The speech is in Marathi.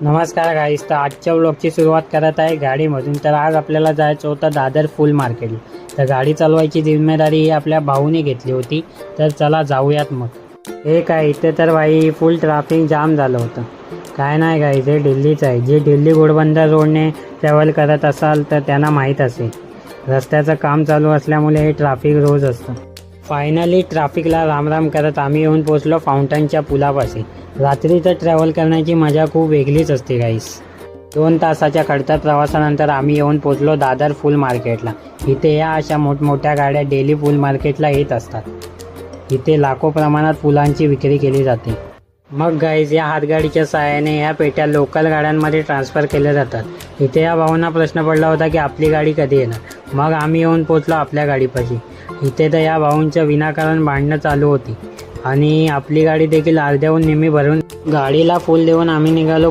नमस्कार गाईस, तर आजच्या व्लॉगची सुरुवात करत आहे गाडीमधून. तर आज आपल्याला जायचं होतं दादर फुल मार्केटला. तर गाडी चालवायची जिम्मेदारी ही आपल्या भाऊने घेतली होती. तर चला जाऊयात मग. हे काय इथे तर बाई फुल ट्रॅफिक जाम झालं होतं. काय नाही गाईस, हे दिल्लीच आहे. जे दिल्ली घोडबंदर रोडने ट्रॅव्हल करत असाल तर त्यांना माहीत असेल, रस्त्याचं काम चालू असल्यामुळे हे ट्रॅफिक रोज असतं. फायनली ट्रॅफिकला रामराम करत आम्ही येऊन पोचलो फाउंटनच्या पुलापाशी. रात्रीचं ट्रॅव्हल करण्याची मजा खूप वेगळीच असते गाईस. 2 तासाच्या खडतर प्रवासानंतर आम्ही येऊन पोचलो दादर फुल मार्केटला. इथे या अशा मोठमोठ्या गाड्या डेली फुल मार्केटला येत असतात. इथे लाखो प्रमाणात फुलांची विक्री केली जाते. मग गाईज, या हातगाडीच्या सहाय्याने या पेट्या लोकल गाड्यांमध्ये ट्रान्सफर केल्या जातात. इथे या भाऊंना प्रश्न पडला होता की आपली गाडी कधी येणार. मग आम्ही येऊन पोचलो आपल्या गाडीपाशी. इथे तर या भाऊंचं विनाकारण भांडणं चालू होती आणि आपली गाडी देखील अर्ध्याहून निम्मी भरून गाडीला फुल देऊन आम्ही निघालो